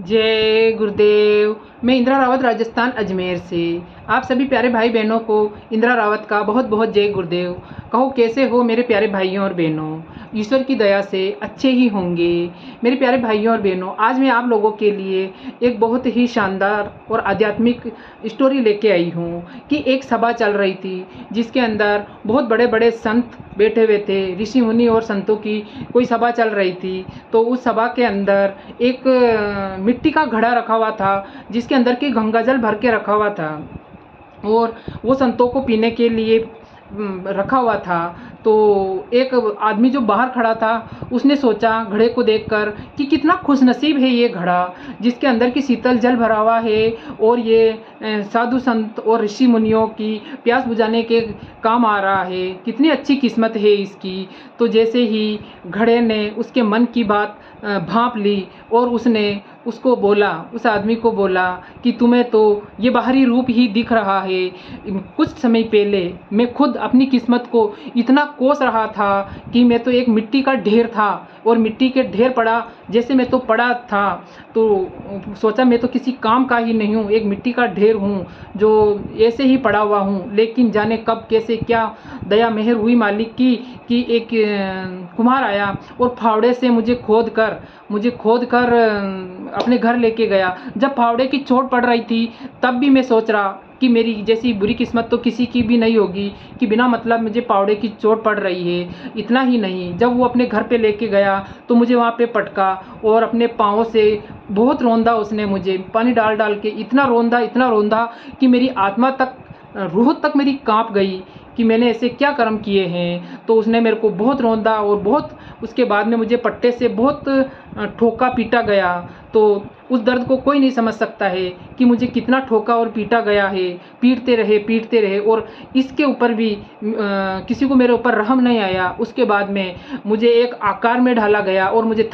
जय गुरुदेव। मैं इंदिरा रावत राजस्थान अजमेर से आप सभी प्यारे भाई बहनों को इंदिरा रावत का बहुत बहुत जय गुरुदेव। कहो कैसे हो मेरे प्यारे भाइयों और बहनों। ईश्वर की दया से अच्छे ही होंगे मेरे प्यारे भाइयों और बहनों। आज मैं आप लोगों के लिए एक बहुत ही शानदार और आध्यात्मिक स्टोरी लेके आई हूँ कि एक सभा चल रही थी जिसके अंदर बहुत बड़े बड़े संत बैठे हुए थे। ऋषि मुनि और संतों की कोई सभा चल रही थी। तो उस सभा के अंदर एक मिट्टी का घड़ा रखा हुआ था जिसके अंदर की गंगा जल भर के रखा हुआ था और वो संतों को पीने के लिए रखा हुआ था। तो एक आदमी जो बाहर खड़ा था उसने सोचा घड़े को देखकर कि कितना खुशनसीब है ये घड़ा जिसके अंदर की शीतल जल भरा हुआ है और ये साधु संत और ऋषि मुनियों की प्यास बुझाने के काम आ रहा है। कितनी अच्छी किस्मत है इसकी। तो जैसे ही घड़े ने उसके मन की बात भांप ली और उसने उसको बोला, उस आदमी को बोला कि तुम्हें तो ये बाहरी रूप ही दिख रहा है। कुछ समय पहले मैं खुद अपनी किस्मत को इतना कोस रहा था कि मैं तो एक मिट्टी का ढेर था और मिट्टी के ढेर पड़ा जैसे मैं तो पड़ा था। तो सोचा मैं तो किसी काम का ही नहीं हूँ, एक मिट्टी का ढेर हूँ जो ऐसे ही पड़ा हुआ हूँ। लेकिन जाने कब कैसे क्या दया मेहर हुई मालिक की कि एक कुम्हार आया और फावड़े से मुझे खोद कर अपने घर लेके गया। जब फावड़े की चोट पड़ रही थी तब भी मैं सोच रहा कि मेरी जैसी बुरी किस्मत तो किसी की भी नहीं होगी कि बिना मतलब मुझे फावड़े की चोट पड़ रही है। इतना ही नहीं, जब वो अपने घर पे लेके गया तो मुझे वहाँ पे पटका और अपने पाँवों से बहुत रोंदा उसने, मुझे पानी डाल डाल के इतना रोंदा कि मेरी आत्मा तक, रूह तक मेरी कांप गई कि मैंने ऐसे क्या कर्म किए हैं। तो उसने मेरे को बहुत रोंदा और बहुत उसके बाद में मुझे पट्टे से बहुत ठोका पीटा गया। तो उस दर्द को कोई नहीं समझ सकता है कि मुझे कितना ठोका और पीटा गया है। पीटते रहे और इसके ऊपर भी किसी को मेरे ऊपर रहम नहीं आया। उसके बाद में मुझे एक आकार में ढाला गया और मुझे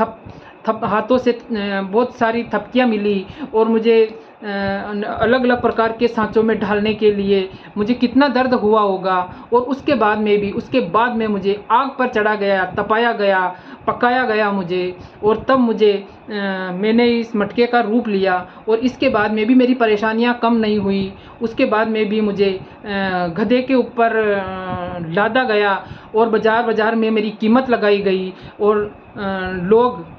हाथों से बहुत सारी थपकियाँ मिली और मुझे अलग अलग प्रकार के सांचों में ढालने के लिए मुझे कितना दर्द हुआ होगा। और उसके बाद में मुझे आग पर चढ़ा गया, तपाया गया, पकाया गया मुझे। और तब मैंने इस मटके का रूप लिया और इसके बाद में भी मेरी परेशानियां कम नहीं हुई। उसके बाद में भी मुझे गधे के ऊपर लादा गया और बाज़ार में मेरी कीमत लगाई गई। और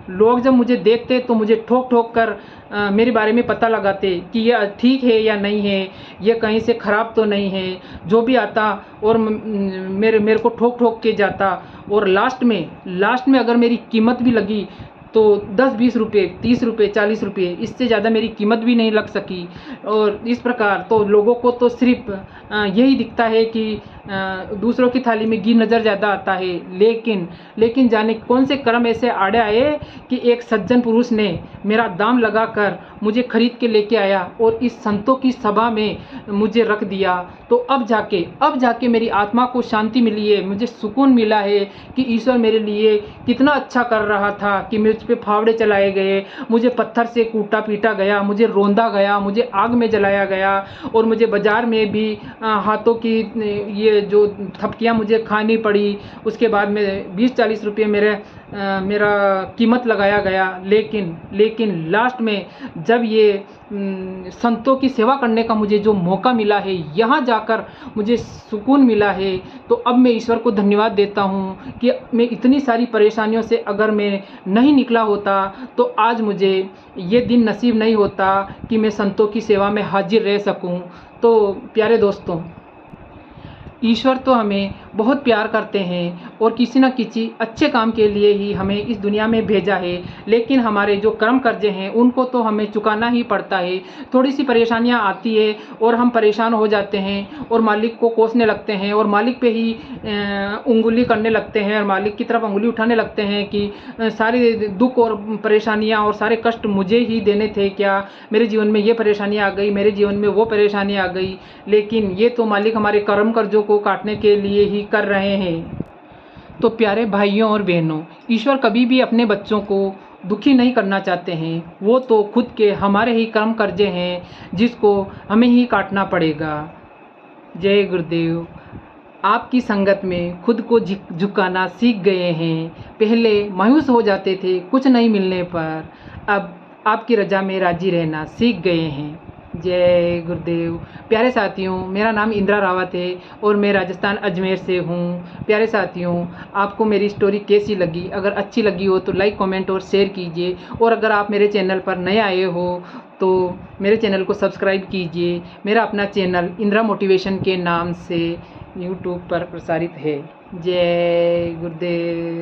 लोग जब मुझे देखते तो मुझे ठोक ठोक कर मेरे बारे में पता लगाते कि ये ठीक है या नहीं है, ये कहीं से ख़राब तो नहीं है। जो भी आता और मेरे को ठोक ठोक के जाता। और लास्ट में अगर मेरी कीमत भी लगी तो 10-20 रुपये, 30 रुपये, 40 रुपये, इससे ज़्यादा मेरी कीमत भी नहीं लग सकी। और इस प्रकार तो लोगों को तो सिर्फ यही दिखता है कि दूसरों की थाली में घी नज़र ज़्यादा आता है। लेकिन जाने कौन से कर्म ऐसे आड़े आए कि एक सज्जन पुरुष ने मेरा दाम लगाकर मुझे खरीद के लेके आया और इस संतों की सभा में मुझे रख दिया। तो अब जाके मेरी आत्मा को शांति मिली है, मुझे सुकून मिला है कि ईश्वर मेरे लिए कितना अच्छा कर रहा था कि मुझ पे फावड़े चलाए गए, मुझे पत्थर से कूटा पीटा गया, मुझे रोंदा गया, मुझे आग में जलाया गया और मुझे बाज़ार में भी हाथों की ये जो थपकियाँ मुझे खानी पड़ी। उसके बाद में 20-40 रुपये मेरा कीमत लगाया गया। लेकिन लास्ट में जब ये संतों की सेवा करने का मुझे जो मौका मिला है, यहाँ जाकर मुझे सुकून मिला है। तो अब मैं ईश्वर को धन्यवाद देता हूँ कि मैं इतनी सारी परेशानियों से अगर मैं नहीं निकला होता तो आज मुझे ये दिन नसीब नहीं होता कि मैं संतों की सेवा में हाजिर रह सकूँ। तो प्यारे दोस्तों, ईश्वर तो हमें बहुत प्यार करते हैं और किसी न किसी अच्छे काम के लिए ही हमें इस दुनिया में भेजा है। लेकिन हमारे जो कर्म कर्जे हैं उनको तो हमें चुकाना ही पड़ता है। थोड़ी सी परेशानियां आती है और हम परेशान हो जाते हैं और मालिक को कोसने लगते हैं और मालिक पे ही उंगली करने लगते हैं और मालिक की तरफ उंगली उठाने लगते हैं कि सारे दुख और परेशानियाँ और सारे कष्ट मुझे ही देने थे क्या, मेरे जीवन में ये परेशानियाँ आ गई, मेरे जीवन में वो परेशानी आ गई। लेकिन ये तो मालिक हमारे कर्म कर्जों को काटने के लिए ही कर रहे हैं। तो प्यारे भाइयों और बहनों, ईश्वर कभी भी अपने बच्चों को दुखी नहीं करना चाहते हैं। वो तो खुद के हमारे ही कर्म कर्जे हैं जिसको हमें ही काटना पड़ेगा। जय गुरुदेव। आपकी संगत में खुद को झुकाना सीख गए हैं। पहले मायूस हो जाते थे कुछ नहीं मिलने पर, आपकी रज़ा में राज़ी रहना सीख गए हैं। जय गुरुदेव। प्यारे साथियों, मेरा नाम इंदिरा रावत है और मैं राजस्थान अजमेर से हूँ। प्यारे साथियों, आपको मेरी स्टोरी कैसी लगी? अगर अच्छी लगी हो तो लाइक, कमेंट और शेयर कीजिए, और अगर आप मेरे चैनल पर नए आए हो तो मेरे चैनल को सब्सक्राइब कीजिए। मेरा अपना चैनल इंदिरा मोटिवेशन के नाम से यूट्यूब पर प्रसारित है। जय गुरुदेव।